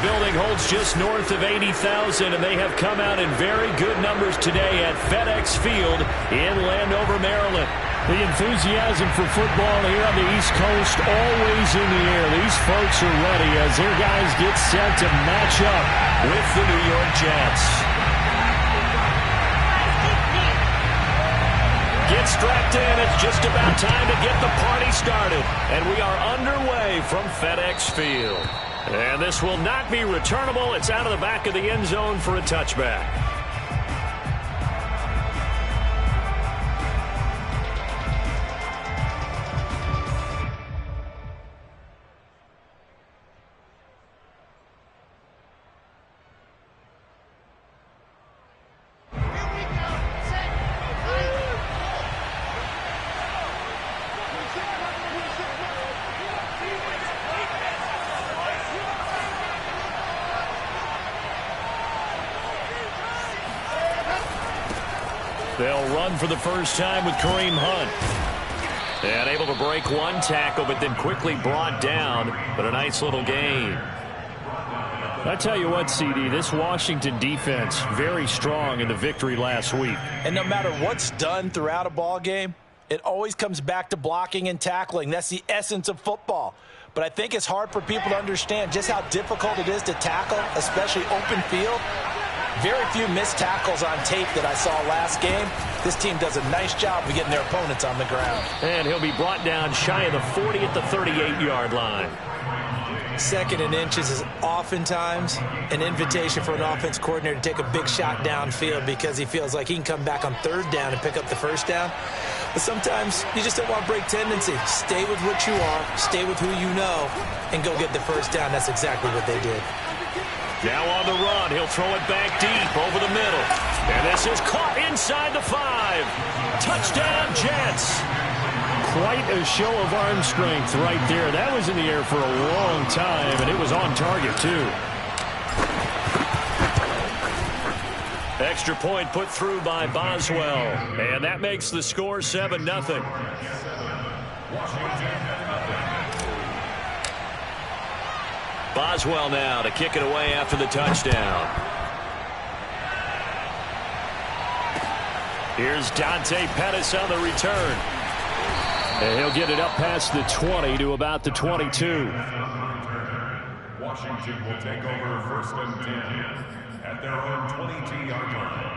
building holds just north of 80,000, and they have come out in very good numbers today at FedEx Field in Landover, Maryland. The enthusiasm for football here on the East Coast always in the air. These folks are ready as their guys get set to match up with the New York Jets. Get strapped in. It's just about time to get the party started. And we are underway from FedEx Field. And this will not be returnable. It's out of the back of the end zone for a touchback. They'll run for the first time with Kareem Hunt. And able to break one tackle, but then quickly brought down. But a nice little gain. I tell you what, CD, this Washington defense, very strong in the victory last week. And no matter what's done throughout a ball game, it always comes back to blocking and tackling. That's the essence of football. But I think it's hard for people to understand just how difficult it is to tackle, especially open field. Very few missed tackles on tape that I saw last game. This team does a nice job of getting their opponents on the ground. And he'll be brought down shy of the 40 at the 38-yard line. Second and inches is oftentimes an invitation for an offense coordinator to take a big shot downfield because he feels like he can come back on third down and pick up the first down. But sometimes you just don't want to break tendency. Stay with what you are, stay with who you know, and go get the first down. That's exactly what they did. Now on the run, he'll throw it back deep over the middle. And this is caught inside the 5. Touchdown, Jets. Quite a show of arm strength right there. That was in the air for a long time, and it was on target, too. Extra point put through by Boswell. And that makes the score 7-0. Boswell now to kick it away after the touchdown. Here's Dante Pettis on the return. And he'll get it up past the 20 to about the 22. Washington will take over first and 10 at their own 22-yard line.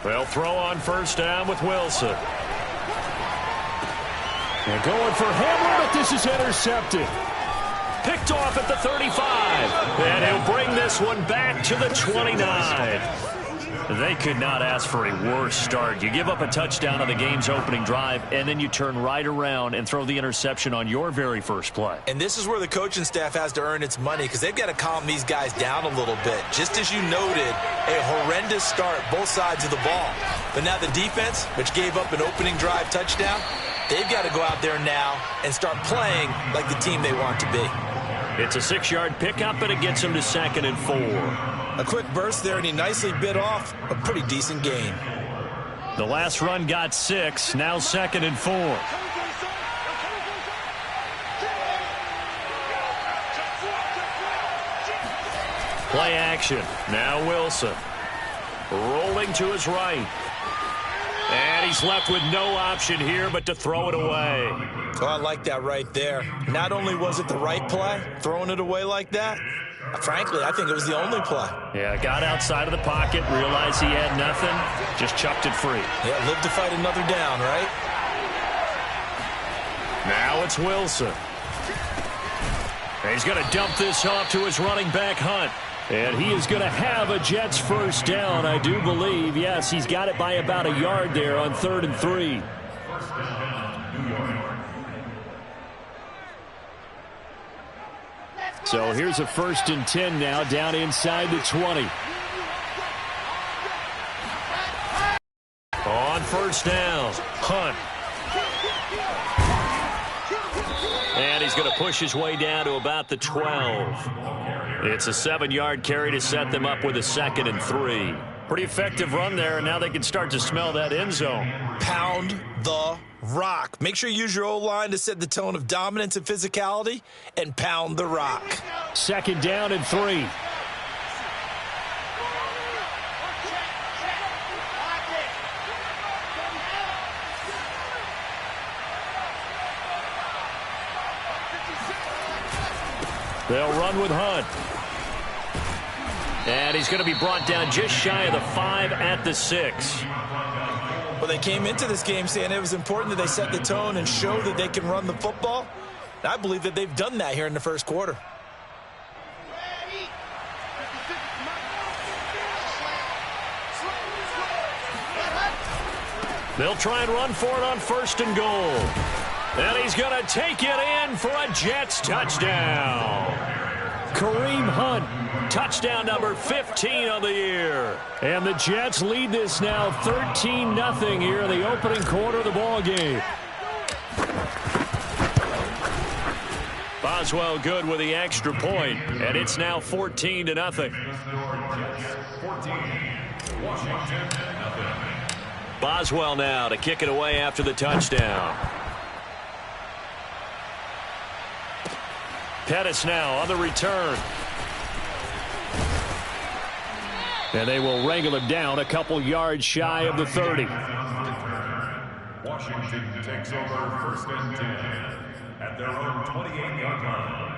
They'll throw on first down with Wilson. They're going for Hamler, but this is intercepted. Picked off at the 35. And he'll bring this one back to the 29. They could not ask for a worse start. You give up a touchdown on the game's opening drive, and then you turn right around and throw the interception on your very first play. And this is where the coaching staff has to earn its money because they've got to calm these guys down a little bit. Just as you noted, a horrendous start, both sides of the ball. But now the defense, which gave up an opening drive touchdown, they've got to go out there now and start playing like the team they want to be. It's a 6-yard pickup, and it gets them to 2nd and 4. A quick burst there, and he nicely bit off a pretty decent gain. The last run got 6, now 2nd and 4. Play action. Now Wilson. Rolling to his right. And he's left with no option here but to throw it away. Oh, I like that right there. Not only was it the right play, throwing it away like that, frankly, I think it was the only play. Yeah, got outside of the pocket, realized he had nothing, just chucked it free. Yeah, live to fight another down, right? Now it's Wilson. And he's going to dump this off to his running back, Hunt. And he is going to have a Jets first down, I do believe. Yes, he's got it by about a yard there on 3rd and 3. So here's a 1st and 10 now down inside the 20. On first down, Hunt. And he's going to push his way down to about the 12. It's a 7-yard carry to set them up with a 2nd and 3. Pretty effective run there, and now they can start to smell that end zone. Pound the rock. Make sure you use your O-line to set the tone of dominance and physicality, and pound the rock. 2nd down and 3. They'll run with Hunt. And he's going to be brought down just shy of the 5 at the 6. Well, they came into this game saying it was important that they set the tone and show that they can run the football. And I believe that they've done that here in the first quarter. They'll try and run for it on 1st and goal. And he's going to take it in for a Jets touchdown. Kareem Hunt. Touchdown number 15 of the year. And the Jets lead this now 13-0 here in the opening quarter of the ball game. Boswell good with the extra point, and it's now 14-0. Boswell now to kick it away after the touchdown. Pettis now on the return. And they will wrangle him down a couple yards shy of the 30. Washington takes over 1st and 10 at their own 28-yard line.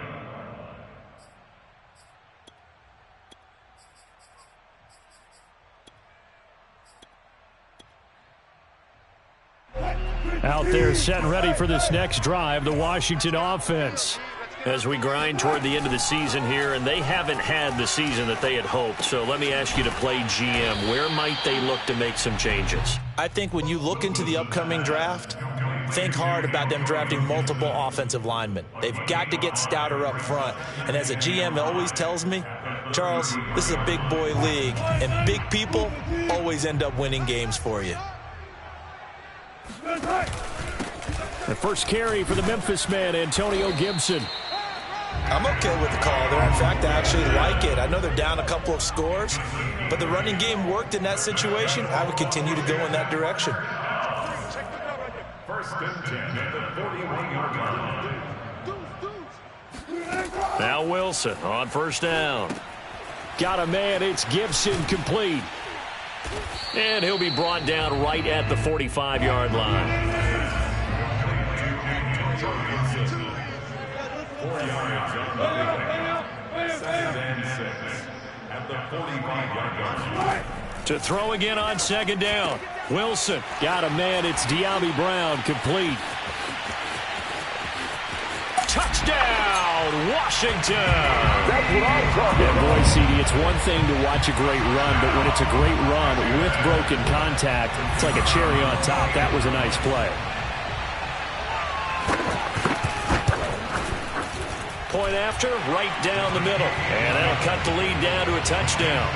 Out there set and ready for this next drive, the Washington offense. As we grind toward the end of the season here, and they haven't had the season that they had hoped. So let me ask you to play GM. Where might they look to make some changes? I think when you look into the upcoming draft, think hard about them drafting multiple offensive linemen. They've got to get stouter up front. And as a GM, it always tells me, Charles, this is a big boy league, and big people always end up winning games for you. The first carry for the Memphis man, Antonio Gibson. I'm okay with the call there. In fact, I actually like it. I know they're down a couple of scores, but the running game worked in that situation. I would continue to go in that direction. 1st and 10 at the 41-yard line. Now Wilson on 1st down. Got a man, it's Gibson, complete. And he'll be brought down right at the 45-yard line. 4 yards on the play. 2nd and 6 at the 45-yard line. To throw again on 2nd down. Wilson got a man. It's De'Ami Brown, complete. Touchdown, Washington. That's what I'm talking about. Boy, CD, it's one thing to watch a great run, but when it's a great run with broken contact, it's like a cherry on top. That was a nice play. Point after, right down the middle. And that'll cut the lead down to a touchdown.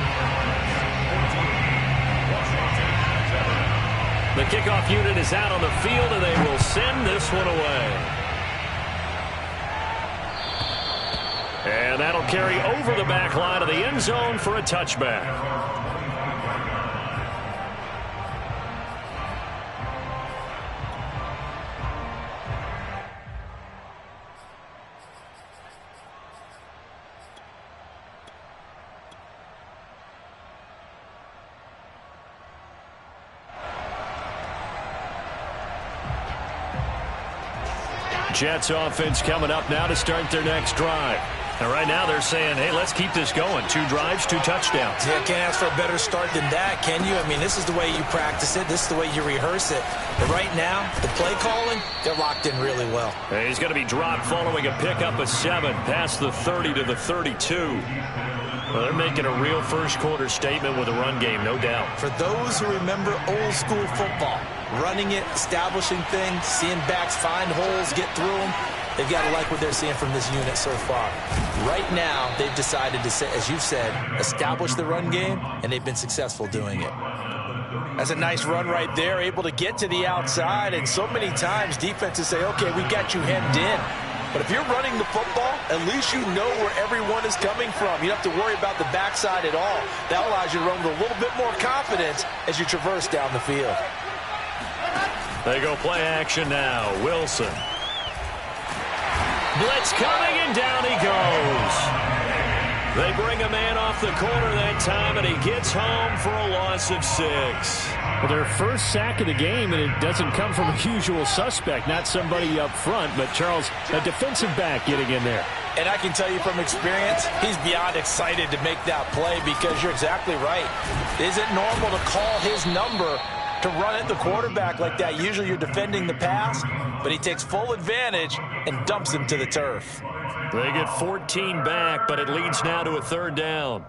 The kickoff unit is out on the field, and they will send this one away. And that'll carry over the back line of the end zone for a touchback. Jets offense coming up now to start their next drive. And right now they're saying, hey, let's keep this going. 2 drives, 2 touchdowns. Yeah, can't ask for a better start than that, can you? I mean, this is the way you practice it. This is the way you rehearse it. But right now, the play calling, they're locked in really well. And he's going to be dropped following a pickup of 7 past the 30 to the 32. Well, they're making a real first quarter statement with a run game, no doubt. For those who remember old school football, running it, establishing things, seeing backs find holes, get through them, they've got to like what they're seeing from this unit so far. Right now, they've decided to, as you've said, establish the run game, and they've been successful doing it. That's a nice run right there, able to get to the outside, and so many times defenses say, okay, we got you hemmed in. But if you're running the football, at least you know where everyone is coming from. You don't have to worry about the backside at all. That allows you to run with a little bit more confidence as you traverse down the field. They go play action now. Wilson. Blitz coming, and down he goes. They bring a man off the corner that time, and he gets home for a loss of 6. Well, their first sack of the game, and it doesn't come from a usual suspect, not somebody up front, but Charles, a defensive back getting in there. And I can tell you from experience, he's beyond excited to make that play because you're exactly right. Is it normal to call his number to run at the quarterback like that? Usually you're defending the pass, but he takes full advantage and dumps him to the turf. They get 14 back, but it leads now to a 3rd down.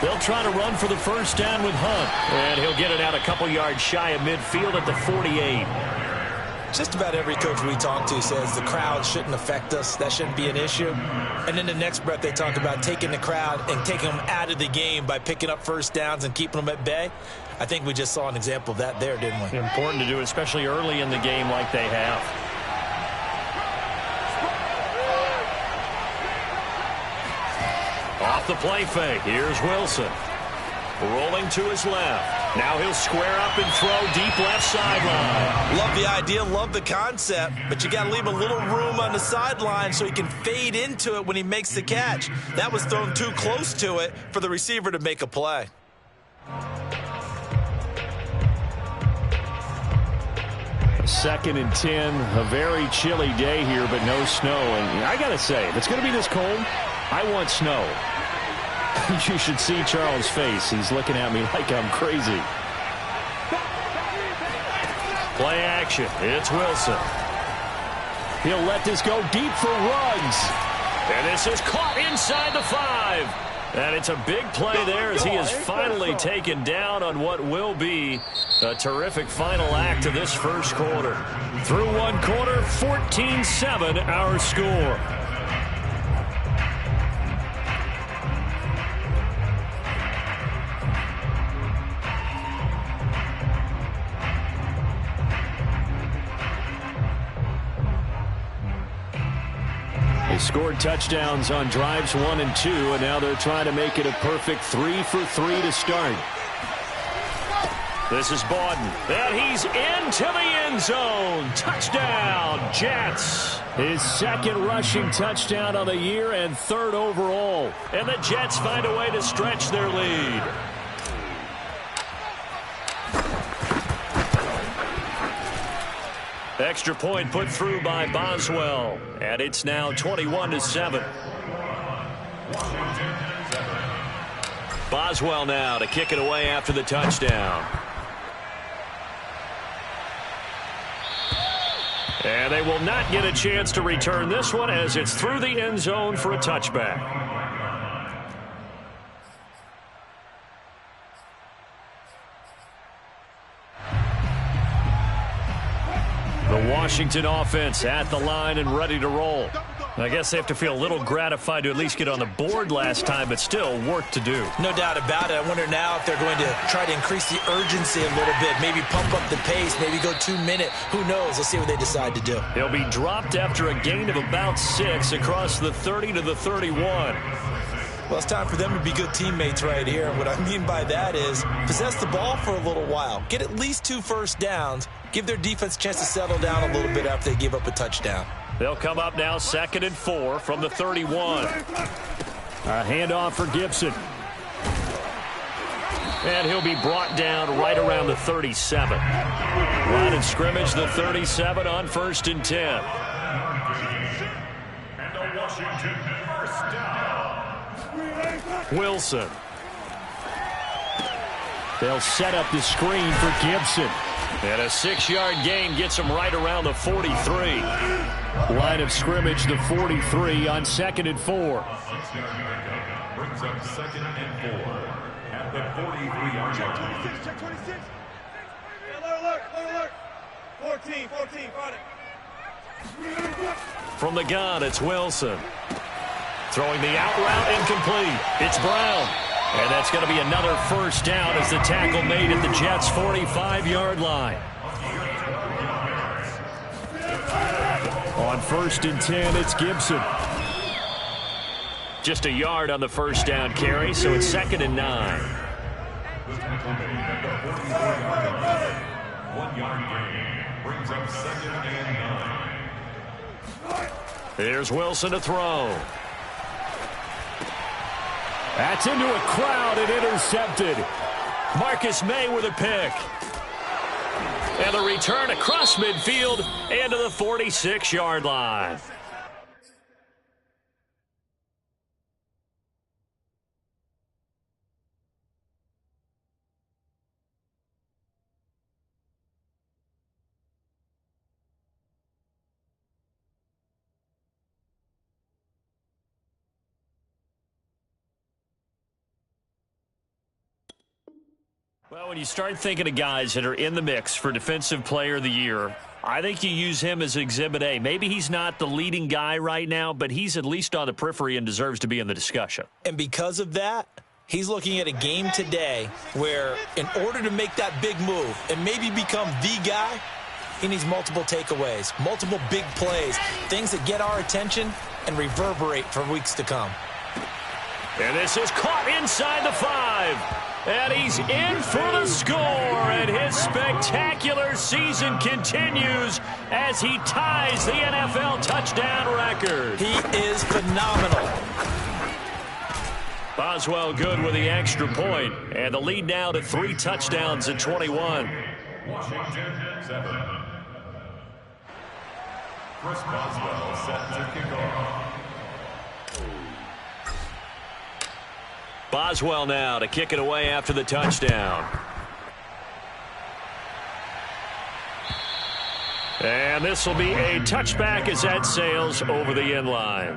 They'll try to run for the 1st down with Hunt. And he'll get it out a couple yards shy of midfield at the 48. Just about every coach we talk to says the crowd shouldn't affect us. That shouldn't be an issue. And in the next breath, they talk about taking the crowd and taking them out of the game by picking up 1st downs and keeping them at bay. I think we just saw an example of that there, didn't we? Important to do, especially early in the game like they have. Off the play fake. Here's Wilson. Rolling to his left. Now he'll square up and throw deep left sideline. Love the idea, love the concept, but you got to leave a little room on the sideline so he can fade into it when he makes the catch. That was thrown too close to it for the receiver to make a play. Second and 10, a very chilly day here, but no snow. And I got to say, if it's going to be this cold, I want snow. You should see Charles' face. He's looking at me like I'm crazy. Play action. It's Wilson. He'll let this go deep for Ruggs. And this is caught inside the 5. And it's a big play there as he is finally taken down on what will be a terrific final act of this 1st quarter. Through 1 quarter, 14-7 our score. They scored touchdowns on drives 1 and 2, and now they're trying to make it a perfect 3 for 3 to start. This is Bawden, and he's into the end zone. Touchdown, Jets. His 2nd rushing touchdown of the year and 3rd overall. And the Jets find a way to stretch their lead. Extra point put through by Boswell, and it's now 21-7. Boswell now to kick it away after the touchdown. And they will not get a chance to return this one as it's through the end zone for a touchback. The Washington offense at the line and ready to roll. I guess they have to feel a little gratified to at least get on the board last time, but still work to do. No doubt about it. I wonder now if they're going to try to increase the urgency a little bit, maybe pump up the pace, maybe go 2-minute. Who knows? Let's see what they decide to do. He'll be dropped after a gain of about 6 across the 30 to the 31. Well, it's time for them to be good teammates right here. And what I mean by that is possess the ball for a little while. Get at least 2 first downs. Give their defense a chance to settle down a little bit after they give up a touchdown. They'll come up now 2nd and 4 from the 31. A handoff for Gibson. And he'll be brought down right around the 37. Line of scrimmage, the 37 on 1st and 10. And a Washington 1st down. Wilson. They'll set up the screen for Gibson. And a 6-yard gain gets him right around the 43. Line of scrimmage, the 43 on 2nd and 4. Brings up 2nd and 4 at the 43-yard line. Check 26. Alert, alert, alert. 14, got it. From the gun, it's Wilson. Throwing the out route, incomplete. It's Brown. And that's going to be another first down as the tackle made at the Jets' 45-yard line. On 1st and 10, it's Gibson. Just a yard on the first down carry, so it's 2nd and 9. The tackle made at the 44-yard line. 1-yard gain brings up 2nd and 9. Here's Wilson to throw. That's into a crowd and intercepted. Marcus May with a pick. And the return across midfield and to the 46-yard line. Well, when you start thinking of guys that are in the mix for Defensive Player of the Year, I think you use him as Exhibit A. Maybe he's not the leading guy right now, but he's at least on the periphery and deserves to be in the discussion. And because of that, he's looking at a game today where in order to make that big move and maybe become the guy, he needs multiple takeaways, multiple big plays, things that get our attention and reverberate for weeks to come. And this is caught inside the 5. And he's in for the score, and his spectacular season continues as he ties the NFL touchdown record. He is phenomenal. Boswell good with the extra point, and the lead now to 3 touchdowns at 21. Washington 7. Chris Boswell set to kick off. Boswell now to kick it away after the touchdown. And this will be a touchback as that sails over the end line.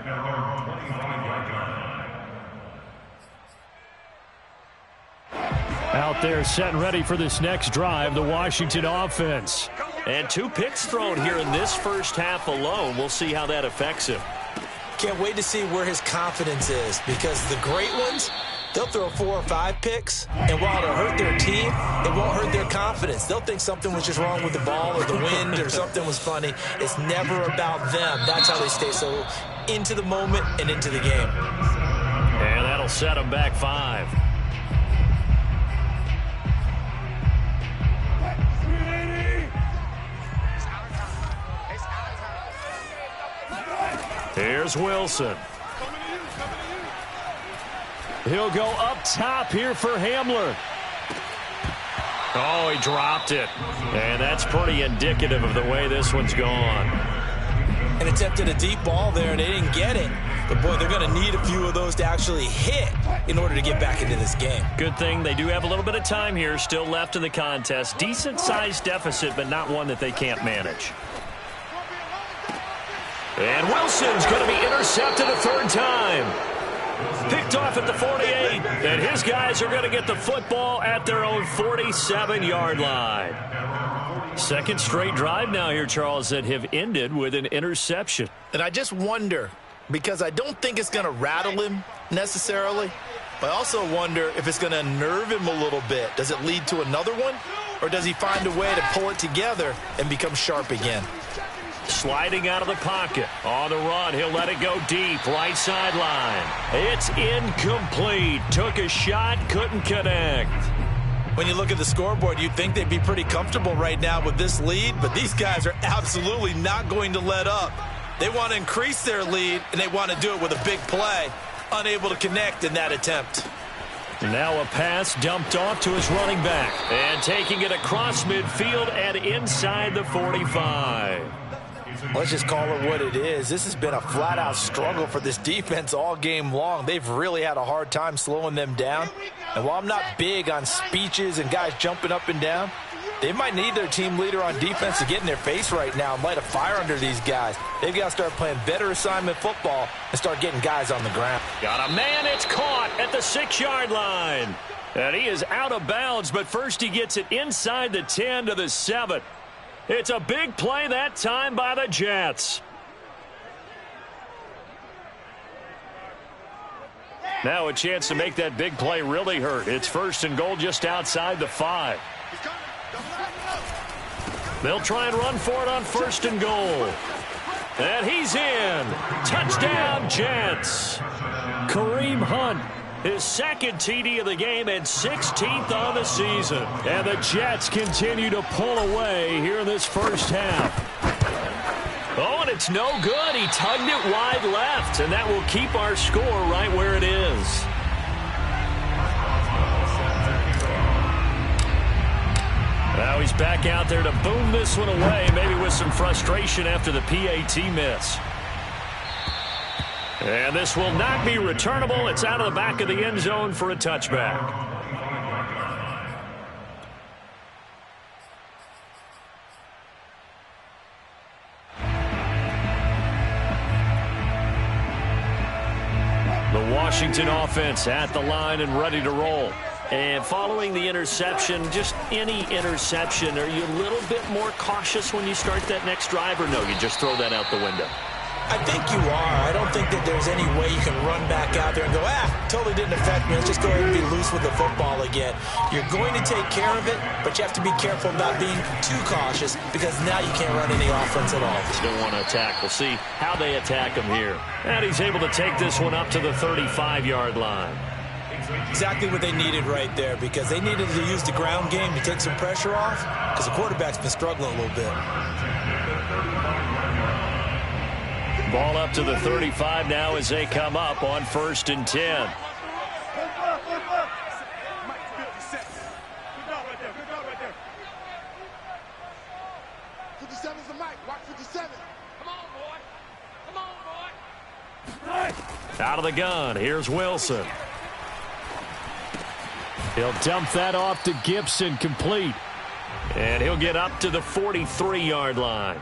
Out there set and ready for this next drive, the Washington offense. And 2 picks thrown here in this first half alone. We'll see how that affects him. Can't wait to see where his confidence is, because the great ones, they'll throw 4 or 5 picks, and while it'll hurt their team, it won't hurt their confidence. They'll think something was just wrong with the ball or the wind or something was funny. It's never about them. That's how they stay so into the moment and into the game. And that'll set them back 5. Here's Wilson. He'll go up top here for Hamler. Oh, he dropped it. And that's pretty indicative of the way this one's gone. And attempted a deep ball there, and they didn't get it. But, boy, they're going to need a few of those to actually hit in order to get back into this game. Good thing they do have a little bit of time here still left in the contest. Decent-sized deficit, but not one that they can't manage. And Wilson's going to be intercepted a 3rd time. Picked off at the 48, and his guys are going to get the football at their own 47-yard line. 2nd straight drive now here, Charles, that have ended with an interception. And I just wonder, because I don't think it's going to rattle him necessarily, but I also wonder if it's going to unnerve him a little bit. Does it lead to another one, or does he find a way to pull it together and become sharp again? Sliding out of the pocket. On the run, he'll let it go deep. Right sideline. It's incomplete. Took a shot, couldn't connect. When you look at the scoreboard, you'd think they'd be pretty comfortable right now with this lead, but these guys are absolutely not going to let up. They want to increase their lead, and they want to do it with a big play. Unable to connect in that attempt. Now a pass dumped off to his running back. And taking it across midfield and inside the 45. Let's just call it what it is. This has been a flat-out struggle for this defense all game long. They've really had a hard time slowing them down. And while I'm not big on speeches and guys jumping up and down, they might need their team leader on defense to get in their face right now and light a fire under these guys. They've got to start playing better assignment football and start getting guys on the ground. Got a man, it's caught at the 6-yard line. And he is out of bounds, but first he gets it inside the 10 to the 7. It's a big play that time by the Jets. Now a chance to make that big play really hurt. It's 1st and goal just outside the 5. They'll try and run for it on 1st and goal. And he's in. Touchdown, Jets. Kareem Hunt, his 2nd TD of the game and 16th on the season. And the Jets continue to pull away here in this first half. Oh, and it's no good. He tugged it wide left, and that will keep our score right where it is. Now he's back out there to boom this one away, maybe with some frustration after the PAT miss. And this will not be returnable. It's out of the back of the end zone for a touchback. The Washington offense at the line and ready to roll. And following the interception, just any interception, are you a little bit more cautious when you start that next drive, or no, you just throw that out the window? I think you are. I don't think that there's any way you can run back out there and go, totally didn't affect me. Let's just go ahead and be loose with the football again. You're going to take care of it, but you have to be careful about being too cautious because now you can't run any offense at all. Still want to attack. We'll see how they attack him here. And he's able to take this one up to the 35-yard line. Exactly what they needed right there, because they needed to use the ground game to take some pressure off because the quarterback's been struggling a little bit. Ball up to the 35 now as they come up on 1st and 10. Out of the gun, here's Wilson. He'll dump that off to Gibson, complete. And he'll get up to the 43-yard line.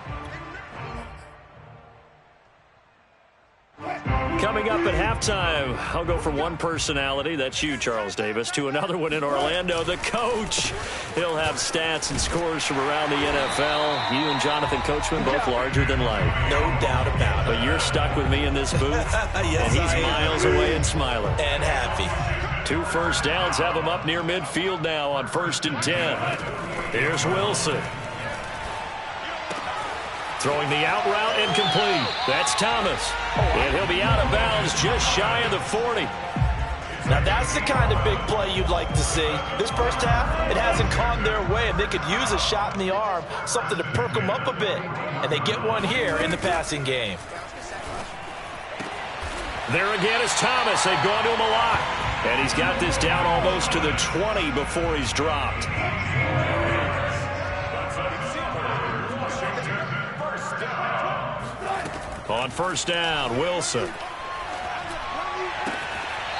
Coming up at halftime, I'll go from one personality, that's you, Charles Davis, to another one in Orlando, the coach. He'll have stats and scores from around the NFL. You and Jonathan Coachman, both larger than life. No doubt about it. But you're stuck with me in this booth, yes, and he's miles away and smiling. And happy. 2 first downs have him up near midfield now on 1st and 10. Here's Wilson. Throwing the out route incomplete. That's Thomas. And he'll be out of bounds just shy of the 40. Now that's the kind of big play you'd like to see. This first half, it hasn't gone their way, and they could use a shot in the arm, something to perk them up a bit. And they get one here in the passing game. There again is Thomas. They've gone to him a lot. And he's got this down almost to the 20 before he's dropped. On 1st down, Wilson.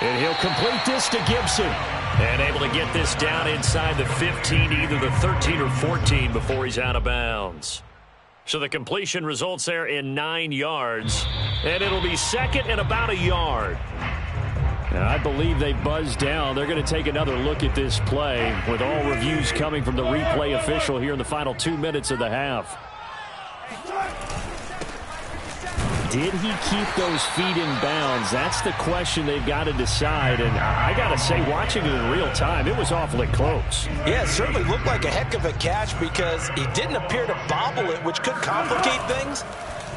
And he'll complete this to Gibson. And able to get this down inside the 15, either the 13 or 14 before he's out of bounds. So the completion results there in 9 yards. And it'll be 2nd and about a yard. Now, I believe they buzzed down. They're going to take another look at this play with all reviews coming from the replay official here in the final 2 minutes of the half. Did he keep those feet in bounds? That's the question they've got to decide. And I got to say, watching it in real time, it was awfully close. Yeah, it certainly looked like a heck of a catch because he didn't appear to bobble it, which could complicate things.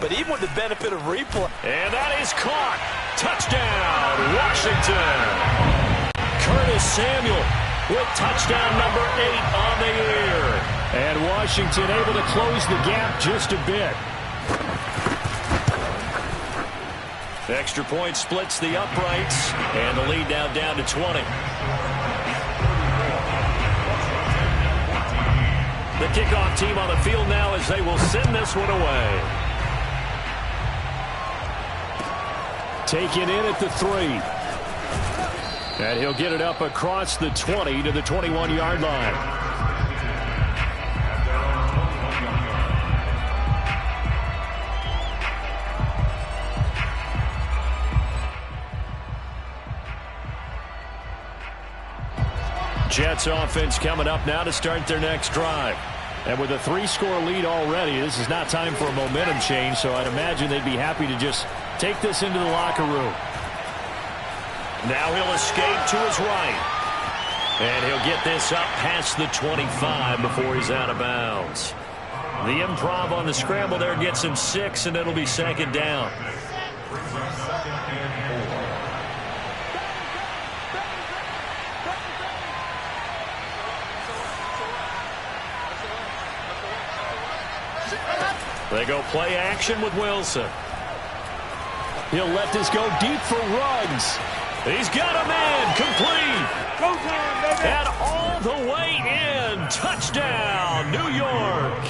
But even with the benefit of replay. And that is caught. Touchdown, Washington. Curtis Samuel with touchdown number 8 on the year. And Washington able to close the gap just a bit. Extra point splits the uprights, and the lead now down to 20. The kickoff team on the field now as they will send this one away. Taken in at the 3. And he'll get it up across the 20 to the 21-yard line. Jets offense coming up now to start their next drive. And with a 3-score lead already, this is not time for a momentum change, so I'd imagine they'd be happy to just take this into the locker room. Now he'll escape to his right. And he'll get this up past the 25 before he's out of bounds. The improv on the scramble there gets him 6, and it'll be second down. They go play action with Wilson. He'll let this go deep for Ruggs. He's got a man complete. And all the way in. Touchdown, New York.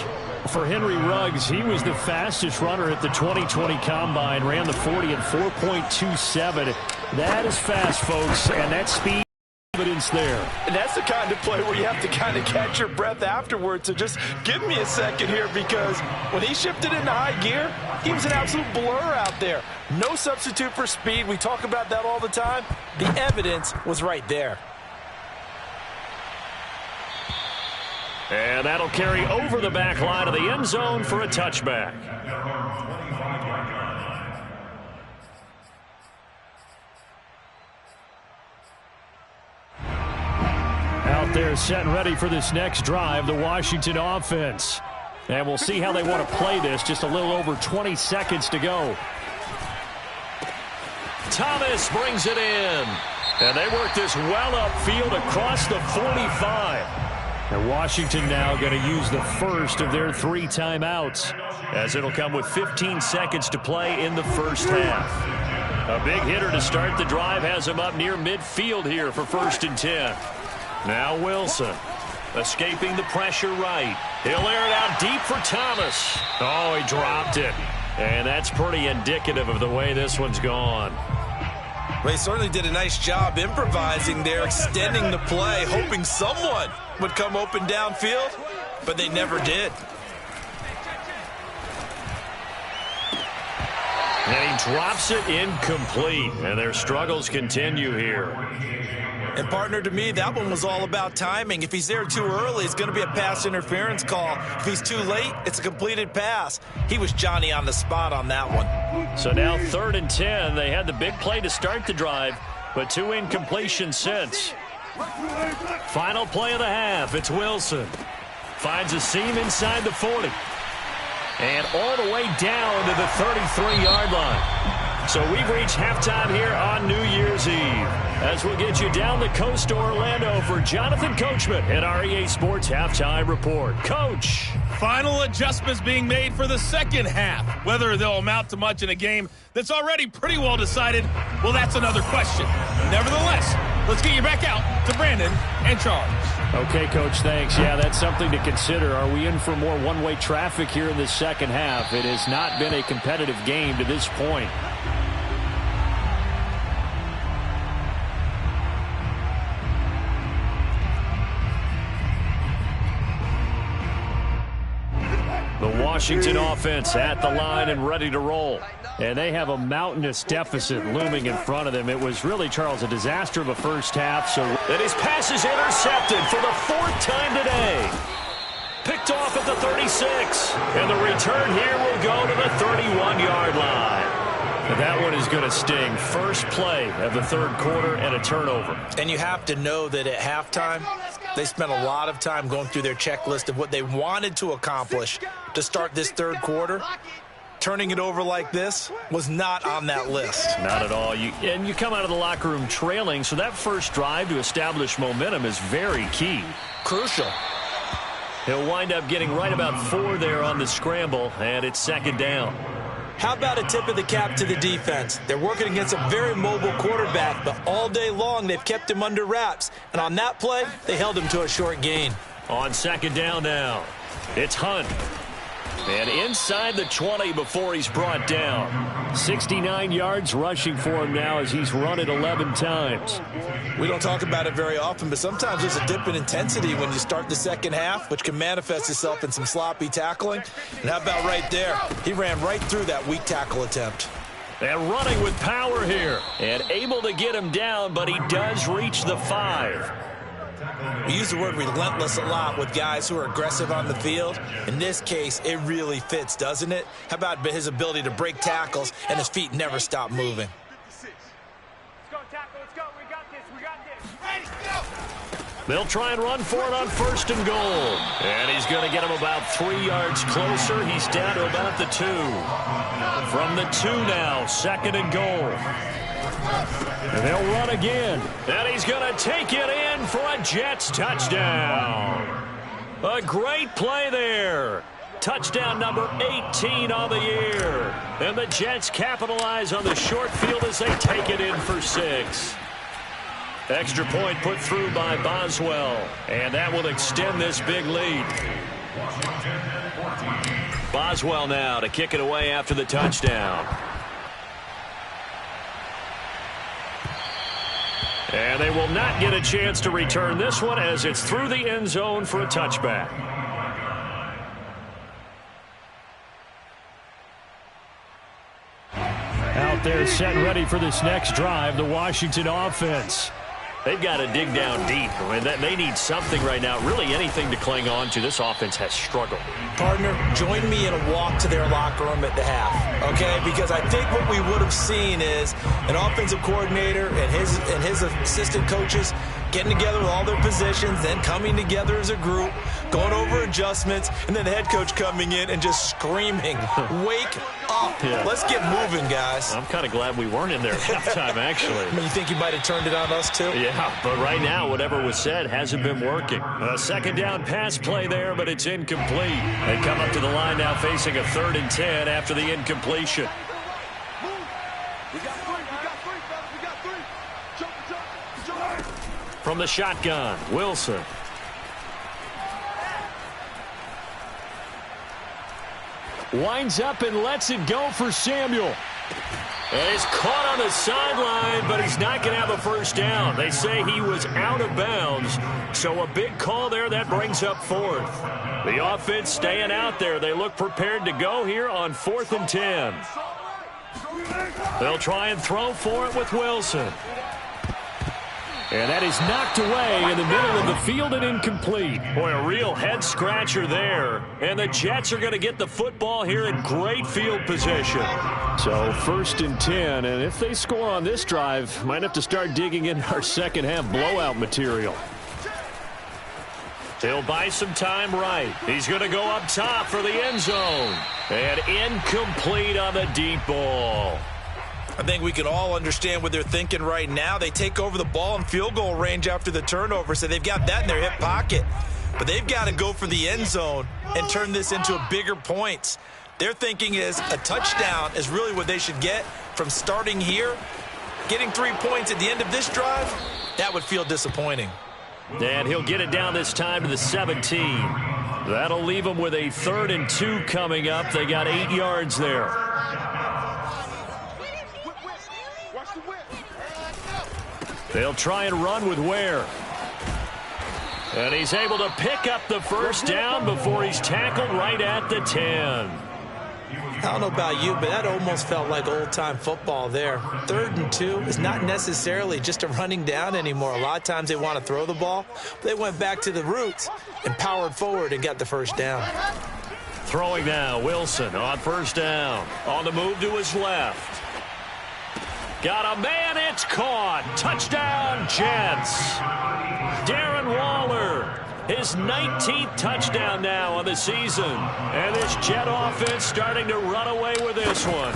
For Henry Ruggs, he was the fastest runner at the 2020 Combine. Ran the 40 in 4.27. That is fast, folks, and that speed evidence there. And that's the kind of play where you have to kind of catch your breath afterwards. So just give me a second here, because when he shifted into high gear, he was an absolute blur out there. No substitute for speed. We talk about that all the time. The evidence was right there. And that'll carry over the back line of the end zone for a touchback. Out there set and ready for this next drive, the Washington offense. And we'll see how they want to play this. Just a little over 20 seconds to go. Thomas brings it in. And they work this well upfield across the 45. And Washington now going to use the first of their 3 timeouts, as it'll come with 15 seconds to play in the first half. A big hitter to start the drive has him up near midfield here for 1st and 10. Now Wilson escaping the pressure right. He'll air it out deep for Thomas. Oh, he dropped it. And that's pretty indicative of the way this one's gone. Well, he certainly did a nice job improvising there, extending the play, hoping someone would come open downfield, but they never did. And he drops it incomplete, and their struggles continue here. And, partner, to me, that one was all about timing. If he's there too early, it's going to be a pass interference call. If he's too late, it's a completed pass. He was Johnny on the spot on that one. So now 3rd and 10. They had the big play to start the drive, but 2 incompletions since. Final play of the half. It's Wilson. Finds a seam inside the 40. And all the way down to the 33-yard line. So we've reached halftime here on New Year's Eve, as we'll get you down the coast to Orlando for Jonathan Coachman at our EA Sports Halftime Report. Coach. Final adjustments being made for the second half. Whether they'll amount to much in a game that's already pretty well decided, well, that's another question. Nevertheless, let's get you back out to Brandon and Charles. Okay, Coach, thanks. Yeah, that's something to consider. Are we in for more one-way traffic here in the second half? It has not been a competitive game to this point. The Washington offense at the line and ready to roll. And they have a mountainous deficit looming in front of them. It was really, Charles, a disaster of a first half. So and his pass is intercepted for the 4th time today. Picked off at the 36. And the return here will go to the 31-yard line. And that one is going to sting. First play of the 3rd quarter and a turnover. And you have to know that at halftime, they spent a lot of time going through their checklist of what they wanted to accomplish to start this 3rd quarter. Turning it over like this was not on that list. Not at all. You come out of the locker room trailing, so that first drive to establish momentum is very key. Crucial. He'll wind up getting right about 4 there on the scramble, and it's 2nd down. How about a tip of the cap to the defense? They're working against a very mobile quarterback, but all day long they've kept him under wraps. And on that play, they held him to a short gain. On 2nd down now, it's Hunt. And inside the 20 before he's brought down. 69 yards rushing for him now as he's run it 11 times. We don't talk about it very often, but sometimes there's a dip in intensity when you start the second half, which can manifest itself in some sloppy tackling. And how about right there? He ran right through that weak tackle attempt. And running with power here. And able to get him down, but he does reach the 5. We use the word relentless a lot with guys who are aggressive on the field. In this case, it really fits, doesn't it? How about his ability to break tackles and his feet never stop moving? They'll try and run for it on 1st and goal. And he's going to get him about 3 yards closer. He's down to about the 2. From the 2 now, 2nd and goal. And they'll run again. And he's going to take it in for a Jets touchdown. A great play there. Touchdown number 18 on the year. And the Jets capitalize on the short field as they take it in for 6. Extra point put through by Boswell. And that will extend this big lead. Boswell now to kick it away after the touchdown. And they will not get a chance to return this one as it's through the end zone for a touchback. Out there set and ready for this next drive, the Washington offense. They've got to dig down deep. I mean, they need something right now, really anything to cling on to. This offense has struggled. Partner, join me in a walk to their locker room at the half, okay? Because I think what we would have seen is an offensive coordinator and his assistant coaches getting together with all their positions, then coming together as a group, going over adjustments, and then the head coach coming in and just screaming, wake up. Yeah. Let's get moving, guys. I'm kind of glad we weren't in there at halftime, actually. I mean, you think you might have turned it on us, too? Yeah, but right now, whatever was said hasn't been working. A 2nd down pass play there, but it's incomplete. They come up to the line now facing a 3rd and 10 after the incompletion. From the shotgun, Wilson. Winds up and lets it go for Samuel. And he's caught on the sideline, but he's not going to have a first down. They say he was out of bounds, so a big call there that brings up 4th. The offense staying out there. They look prepared to go here on 4th and 10. They'll try and throw for it with Wilson. And that is knocked away in the middle of the field and incomplete. Boy, a real head-scratcher there. And the Jets are going to get the football here in great field position. So 1st and 10, and if they score on this drive, might have to start digging into our second-half blowout material. He'll buy some time right. He's going to go up top for the end zone. And incomplete on the deep ball. I think we can all understand what they're thinking right now. They take over the ball in field goal range after the turnover, so they've got that in their hip pocket. But they've got to go for the end zone and turn this into a bigger points. Their thinking is a touchdown is really what they should get from starting here. Getting 3 points at the end of this drive, that would feel disappointing. And he'll get it down this time to the 17. That'll leave them with a 3rd and 2 coming up. They got 8 yards there. They'll try and run with Ware. And he's able to pick up the first down before he's tackled right at the 10. I don't know about you, but that almost felt like old-time football there. 3rd and 2 is not necessarily just a running down anymore. A lot of times they want to throw the ball. But they went back to the roots and powered forward and got the first down. Throwing now, Wilson on 1st down. On the move to his left. Got a man, it's caught. Touchdown, Jets. Darren Waller, his 19th touchdown now on the season. And this Jet offense starting to run away with this one.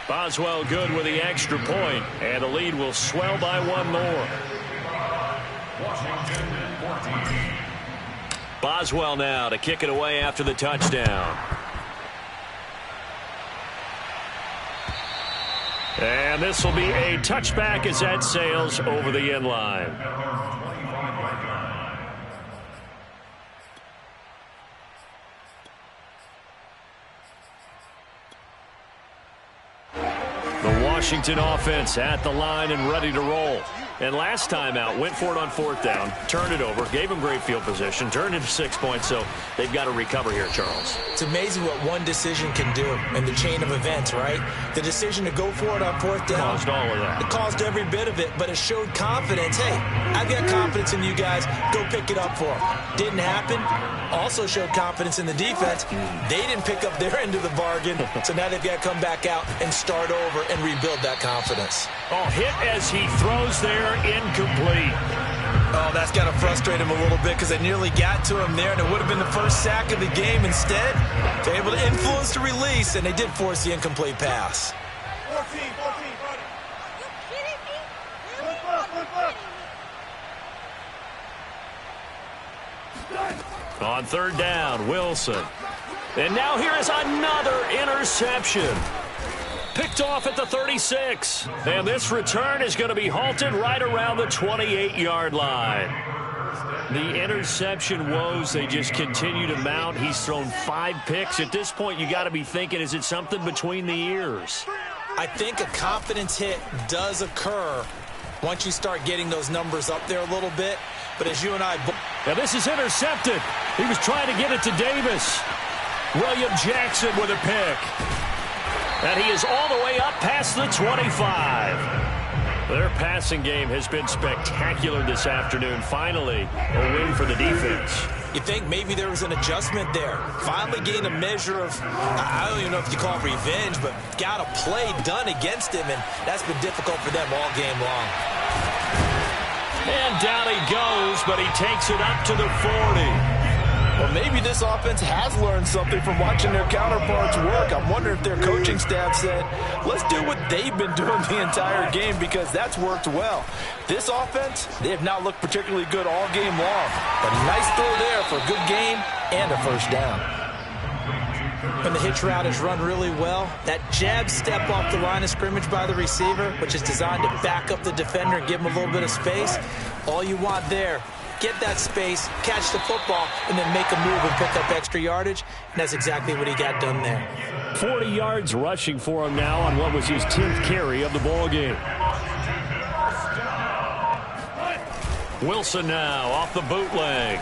Boswell good with the extra point, and the lead will swell by 1 more. Boswell now to kick it away after the touchdown. And this will be a touchback as that sails over the end line. The Washington offense at the line and ready to roll. And last time out, went for it on 4th down, turned it over, gave them great field position, turned it to 6 points, so they've got to recover here, Charles. It's amazing what one decision can do in the chain of events, right? The decision to go for it on 4th down. Caused all of that. It caused every bit of it, but it showed confidence. Hey, I've got confidence in you guys. Go pick it up for them. Didn't happen. Also showed confidence in the defense. They didn't pick up their end of the bargain, so now they've got to come back out and start over and rebuild that confidence. Oh, hit as he throws there, incomplete. Oh, that's got to frustrate him a little bit because they nearly got to him there, and it would have been the first sack of the game. Instead, they're able to influence the release, and they did force the incomplete pass. 14, buddy. You kidding me? Really? On 3rd down, Wilson. And now here is another interception. Picked off at the 36. And this return is going to be halted right around the 28-yard line. The interception woes, they just continue to mount. He's thrown 5 picks. At this point, you got to be thinking, is it something between the ears? I think a confidence hit does occur once you start getting those numbers up there a little bit. But as you and I... Now this is intercepted. He was trying to get it to Davis. William Jackson with a pick. And he is all the way up past the 25. Their passing game has been spectacular this afternoon. Finally, a win for the defense. You think maybe there was an adjustment there. Finally gained a measure of, I don't even know if you call it revenge, but got a play done against him, and that's been difficult for them all game long. And down he goes, but he takes it up to the 40. Well, maybe this offense has learned something from watching their counterparts work. I'm wondering if their coaching staff said, let's do what they've been doing the entire game, because that's worked well. This offense, they have not looked particularly good all game long. A nice throw there for a good gain and a first down. When the hitch route is run really well, that jab step off the line of scrimmage by the receiver, which is designed to back up the defender and give him a little bit of space, all you want there, get that space, catch the football, and then make a move and pick up extra yardage. And that's exactly what he got done there. 40 yards rushing for him now on what was his 10th carry of the ball game. Wilson now off the bootleg.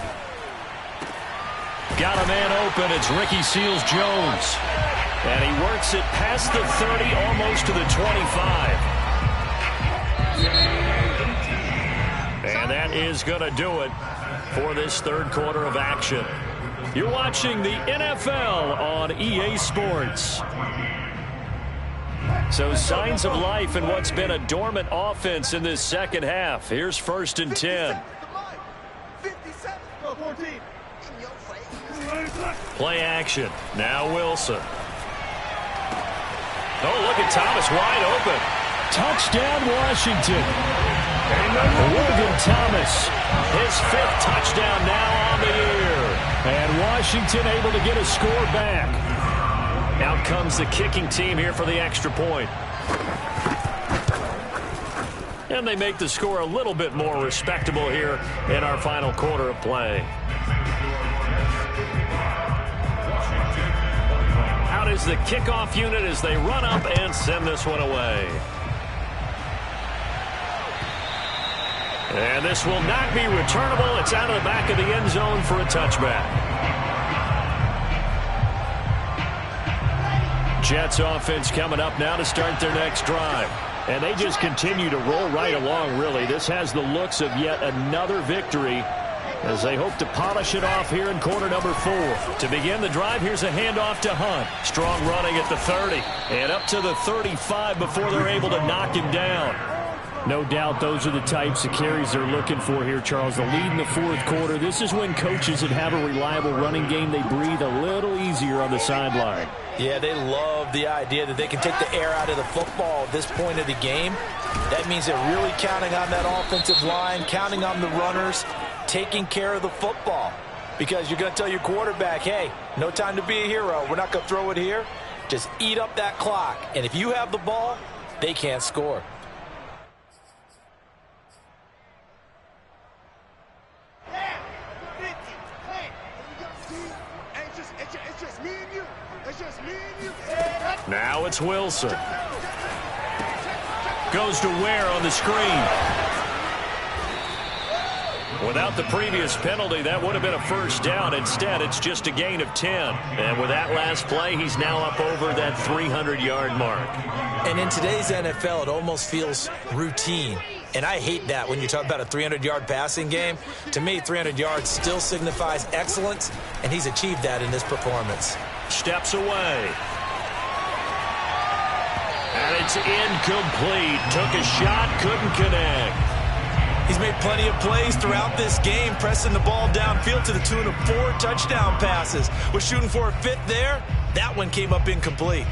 Got a man open. It's Ricky Seals-Jones. And he works it past the 30, almost to the 25. And that is going to do it for this 3rd quarter of action. You're watching the NFL on EA Sports. So signs of life in what's been a dormant offense in this second half. Here's 1st and 10. Play action. Now Wilson. Oh, look at Thomas wide open. Touchdown, Washington. Logan Thomas, his 5th touchdown now on the year. And Washington able to get a score back. Out comes the kicking team here for the extra point. And they make the score a little bit more respectable here in our final quarter of play. Out is the kickoff unit as they run up and send this one away. And this will not be returnable. It's out of the back of the end zone for a touchback. Jets offense coming up now to start their next drive. And they just continue to roll right along, really. This has the looks of yet another victory as they hope to polish it off here in quarter number 4. To begin the drive, here's a handoff to Hunt. Strong running at the 30 and up to the 35 before they're able to knock him down. No doubt those are the types of carries they're looking for here, Charles. The lead in the 4th quarter. This is when coaches that have a reliable running game, they breathe a little easier on the sideline. Yeah, they love the idea that they can take the air out of the football at this point of the game. That means they're really counting on that offensive line, counting on the runners, taking care of the football. Because you're going to tell your quarterback, hey, no time to be a hero. We're not going to throw it here. Just eat up that clock. And if you have the ball, they can't score. Now it's Wilson. Goes to Ware on the screen. Without the previous penalty, that would have been a first down. Instead, it's just a gain of 10. And with that last play, he's now up over that 300-yard mark. And in today's NFL, it almost feels routine. And I hate that when you talk about a 300-yard passing game. To me, 300 yards still signifies excellence, and he's achieved that in this performance. Steps away. And it's incomplete. Took a shot, couldn't connect. He's made plenty of plays throughout this game, pressing the ball downfield to the tune of 4 touchdown passes. Was shooting for a 5th there. That one came up incomplete.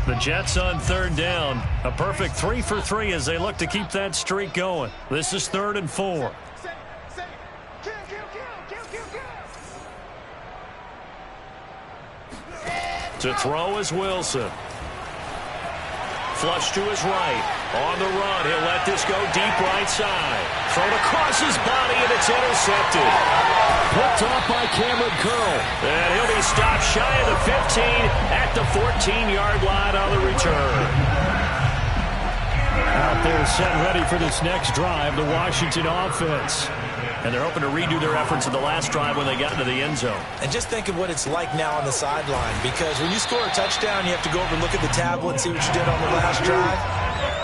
The Jets on 3rd down. A perfect 3 for 3 as they look to keep that streak going. This is 3rd and 4. To throw is Wilson. Flush to his right. On the run, he'll let this go deep right side. Thrown across his body, and it's intercepted. Picked off by Cameron Curl. And he'll be stopped shy of the 15 at the 14-yard line on the return. Out there set ready for this next drive, the Washington offense. And they're hoping to redo their efforts in the last drive when they got into the end zone. And just think of what it's like now on the sideline, because when you score a touchdown, you have to go over and look at the tablet and see what you did on the last drive.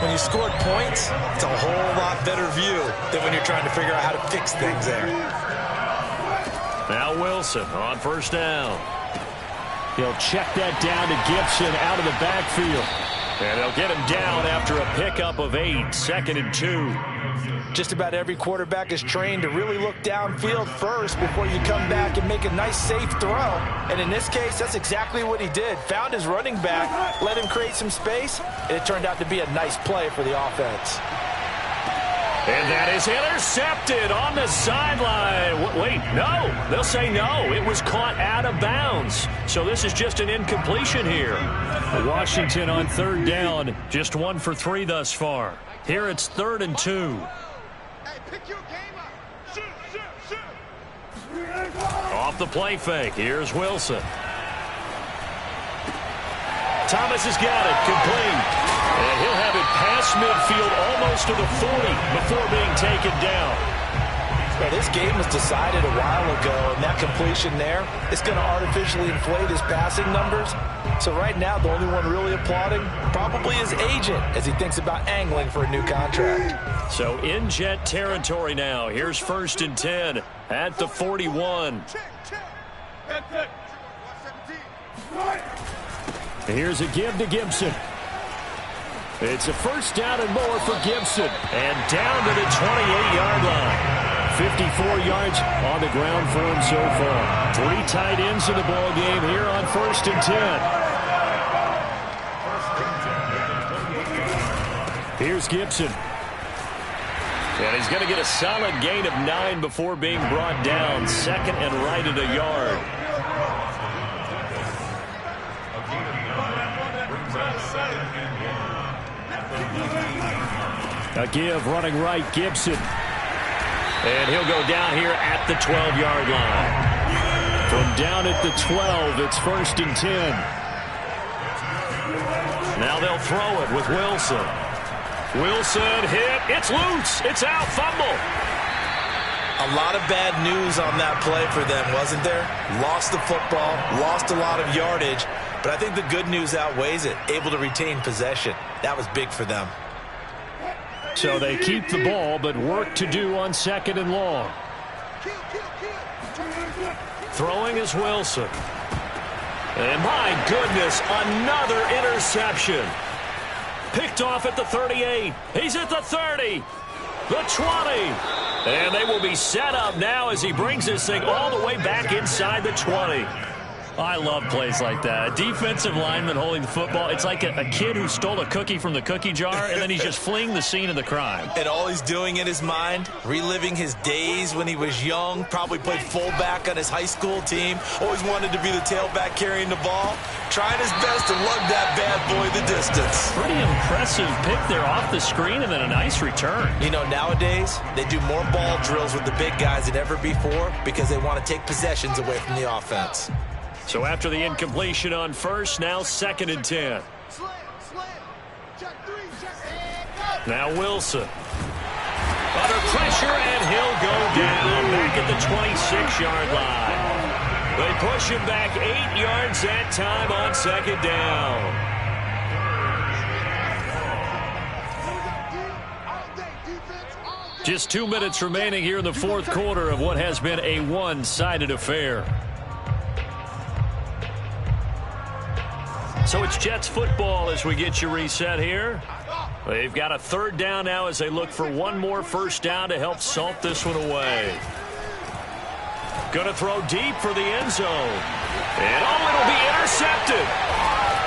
When you scored points, it's a whole lot better view than when you're trying to figure out how to fix things there. Now Wilson on 1st down. He'll check that down to Gibson out of the backfield. And they'll get him down after a pickup of 8, 2nd and 2. Just about every quarterback is trained to really look downfield first before you come back and make a nice, safe throw. And in this case, that's exactly what he did. Found his running back, let him create some space, and it turned out to be a nice play for the offense. And that is intercepted on the sideline. Wait, no. They'll say no. It was caught out of bounds. So this is just an incompletion here. Washington on 3rd down. Just 1 for 3 thus far. Here it's 3rd and 2. Off the play fake. Here's Wilson. Thomas has got it. Complete. And he'll have it past midfield almost to the 40 before being taken down. Well, this game was decided a while ago, and that completion there is going to artificially inflate his passing numbers. So right now, the only one really applauding probably his agent as he thinks about angling for a new contract. So in Jet territory now. Here's 1st and 10 at the 41. Here's a give to Gibson. It's a 1st down and more for Gibson. And down to the 28-yard line. 54 yards on the ground for him so far. 3 tight ends in the ball game here on 1st and 10. Here's Gibson. And he's going to get a solid gain of 9 before being brought down. 2nd and right at a yard. A give running right, Gibson. And he'll go down here at the 12-yard line. From down at the 12, it's 1st and 10. Now they'll throw it with Wilson. Wilson hit. It's loose. It's out. Fumble. A lot of bad news on that play for them, wasn't there? Lost the football, lost a lot of yardage, but I think the good news outweighs it. Able to retain possession. That was big for them. So they keep the ball, but work to do on 2nd and long. Throwing is Wilson. And my goodness, another interception. Picked off at the 38. He's at the 30. The 20. And they will be set up now as he brings this thing all the way back inside the 20. I love plays like that. A defensive lineman holding the football. It's like a kid who stole a cookie from the cookie jar, and then he's just fleeing the scene of the crime. And all he's doing in his mind, reliving his days when he was young, probably played fullback on his high school team, always wanted to be the tailback carrying the ball, trying his best to lug that bad boy the distance. Pretty impressive pick there off the screen, and then a nice return. You know, nowadays, they do more ball drills with the big guys than ever before because they want to take possessions away from the offense. So after the incompletion on first, now 2nd and 10. Now Wilson. Under pressure, and he'll go down back at the 26-yard line. They push him back 8 yards that time on 2nd down. Just 2 minutes remaining here in the 4th quarter of what has been a one-sided affair. So it's Jets football as we get you reset here. They've got a 3rd down now as they look for one more first down to help salt this one away. Going to throw deep for the end zone. And it'll be intercepted.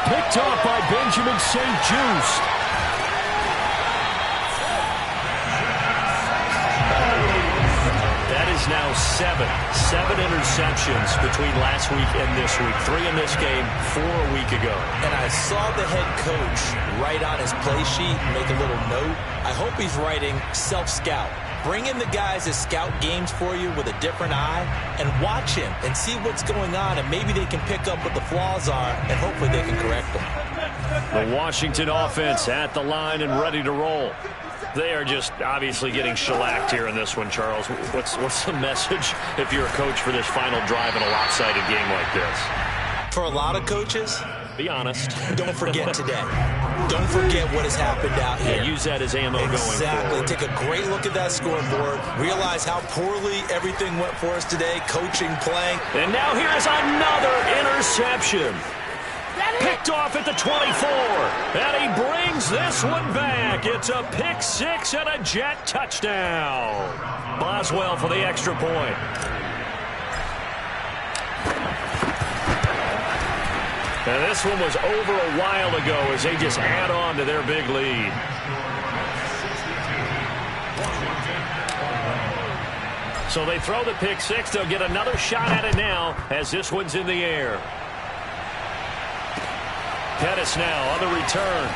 Picked off by Benjamin St. Juste. Now 7 interceptions between last week and this week. 3 in this game, 4 a week ago. And I saw the head coach write on his play sheet, make a little note. I hope he's writing self-scout. Bring in the guys that scout games for you with a different eye and watch him and see what's going on, and maybe they can pick up what the flaws are, and hopefully they can correct them. The Washington offense at the line and ready to roll. They are just obviously getting shellacked here in this one, Charles. What's the message if you're a coach for this final drive in a lopsided game like this? For a lot of coaches, be honest. Don't forget today. Don't forget what has happened out here. Yeah, use that as ammo going forward. Exactly. Take a great look at that scoreboard. Realize how poorly everything went for us today, coaching, playing. And now here's another interception. Picked off at the 24, and he brings this one back. It's a pick 6 and a Jet touchdown. Boswell for the extra point. And this one was over a while ago as they just add on to their big lead. So they throw the pick 6. They'll get another shot at it now as this one's in the air. Pettis now on the return.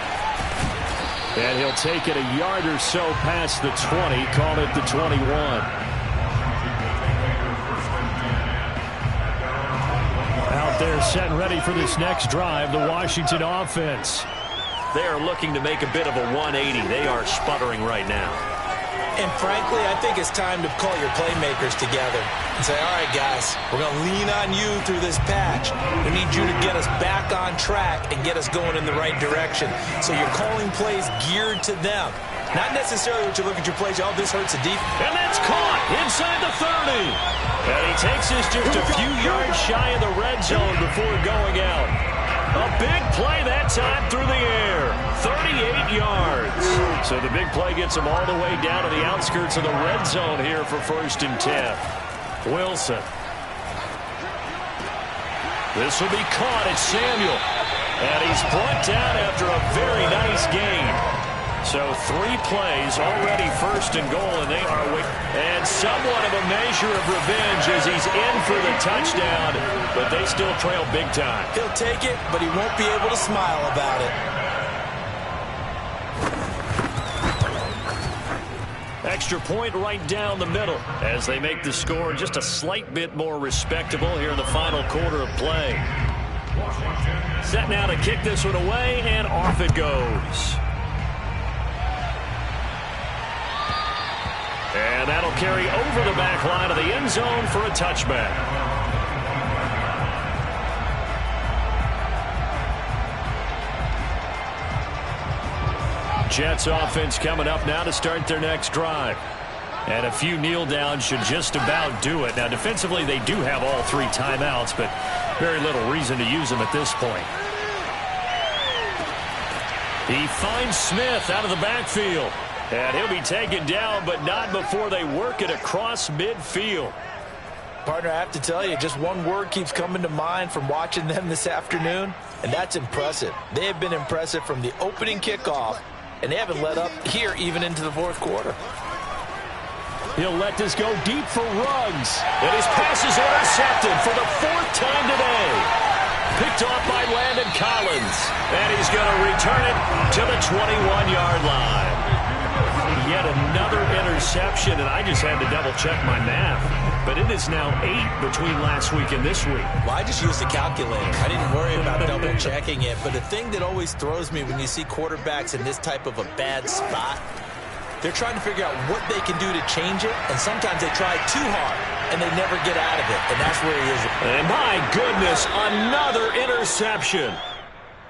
And he'll take it a yard or so past the 20, call it the 21. Out there set and ready for this next drive, the Washington offense. They are looking to make a bit of a 180. They are sputtering right now. And frankly, I think it's time to call your playmakers together and say, all right, guys, we're going to lean on you through this patch. We need you to get us back on track and get us going in the right direction. So you're calling plays geared to them. Not necessarily what you look at your plays, oh, this hurts the deep. And that's caught inside the 30. And he takes this just a few yards shy of the red zone before going out. A big play that time through the air. 38 yards. So the big play gets them all the way down to the outskirts of the red zone here for 1st and 10. Wilson. This will be caught. It's Samuel. And he's brought down after a very nice gain. So 3 plays already 1st and goal, and they are with. And somewhat of a measure of revenge as he's in for the touchdown, but they still trail big time. He'll take it, but he won't be able to smile about it. Extra point right down the middle as they make the score just a slight bit more respectable here in the final quarter of play. Set now to kick this one away, and off it goes. And that'll carry over the back line of the end zone for a touchback. Jets offense coming up now to start their next drive. And a few kneel downs should just about do it. Now, defensively, they do have all 3 timeouts, but very little reason to use them at this point. He finds Smith out of the backfield. And he'll be taken down, but not before they work it across midfield. Partner, I have to tell you, just one word keeps coming to mind from watching them this afternoon, and that's impressive. They have been impressive from the opening kickoff, and they haven't let up here even into the fourth quarter. He'll let this go deep for Ruggs. And his pass is intercepted for the fourth time today. Picked off by Landon Collins. And he's going to return it to the 21-yard line. Yet another interception, and I just had to double-check my math. But it is now 8 between last week and this week. Well, I just used a calculator. I didn't worry about double-checking it. But the thing that always throws me when you see quarterbacks in this type of a bad spot, they're trying to figure out what they can do to change it, and sometimes they try too hard, and they never get out of it, and that's where he is. And my goodness, another interception.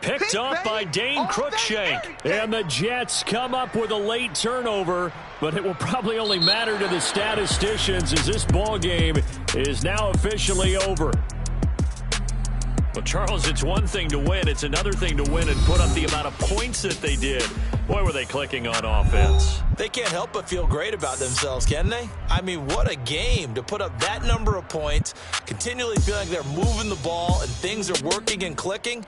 Picked off by Dane Cruikshank. And the Jets come up with a late turnover, but it will probably only matter to the statisticians as this ball game is now officially over. Well, Charles, it's one thing to win. It's another thing to win and put up the amount of points that they did. Boy, were they clicking on offense. They can't help but feel great about themselves, can they? I mean, what a game to put up that number of points, continually feeling like they're moving the ball and things are working and clicking.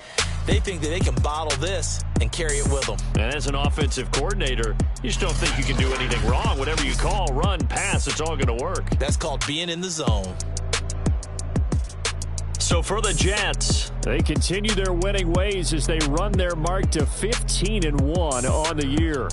They think that they can bottle this and carry it with them. And as an offensive coordinator, you just don't think you can do anything wrong. Whatever you call, run, pass, it's all going to work. That's called being in the zone. So for the Jets, they continue their winning ways as they run their mark to 15-1 on the year.